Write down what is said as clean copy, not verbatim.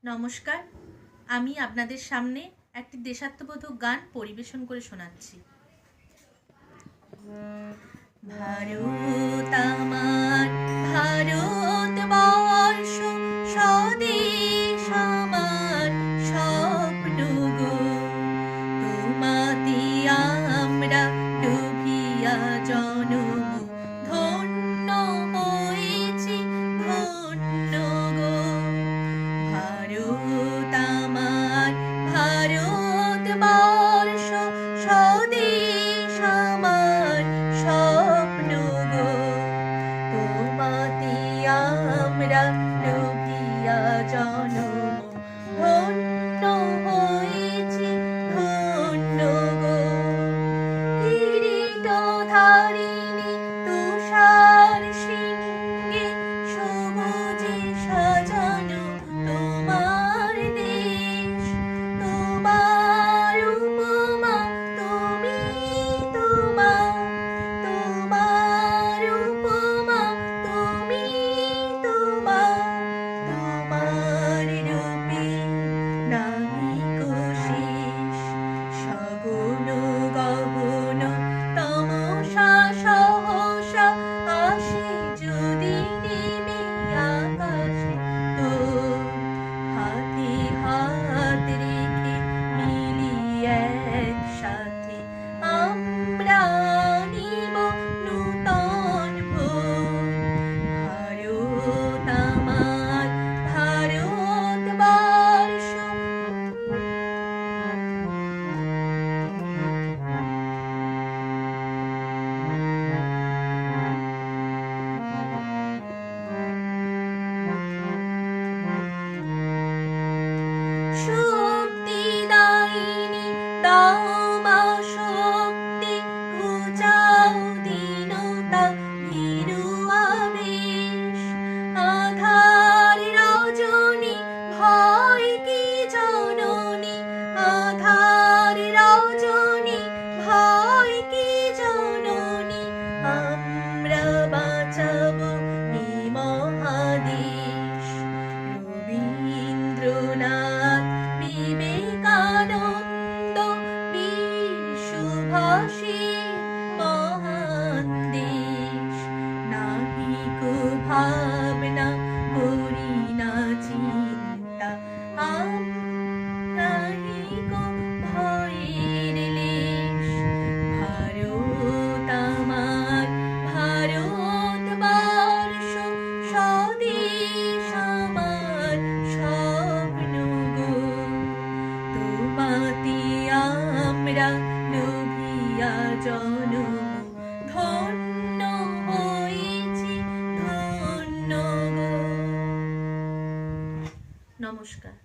নমস্কার, আমি আপনাদের সামনে একটি দেশাত্মবোধক গান পরিবেশন করে শোনাচ্ছি। ভারত আমার ভারতবর্ষ, স্বদেশ আমার স্বপ্ন গো। তোমাতে আমরা ডুবিয়া জনম ধন্য হয়েছি, ধন্য গো। ভারত আমার ভারতবর্ষ, স্বদেশ আমার স্বপ্ন গো। তোমাতে আমরা ডুবিয়া জনম ধন্য হয়েছি, ধন্য গো। কিরীটধারিণী তুষার শৃঙ্গে সবুজে সাজানো তোমার দেশ। তোমার উপমা তুমি, তোমার উপমা তুমি, তোমার রূপে নাহিকো শেষ। সগুণ গগন তমসা সহসা আসে যদি নেমে আকাশে, তো হাতে হাত রেখে মিলি একসাথে আমরা নিব নূতন ভোর। ভারত আমার ভারতবর্ষ। শক্তিদায়িনী দাও মা শক্তি, ঘুচাও দীনতা ভীরু আবেশ। আধার রজনী ভয় কি জননী, আধার রজনী ভয় কি জননী। আমরা বাঁচাবো এই মহাদেশ। রবীন্দ্রনাথ, বিবেকানন্দ, বীর সুভাষের মহান দেশ। নাহিকো ভাবনা, করি না চিন্তা, নাহিকো ভয়ের লেশ। ভারত আমার ভারতবর্ষ, স্বদেশ আমার স্বপ্ন গো। তোমাতে আমরা লোভিয়া জনম ধন্য হয়েছি, ধন্য গো। নমস্কার।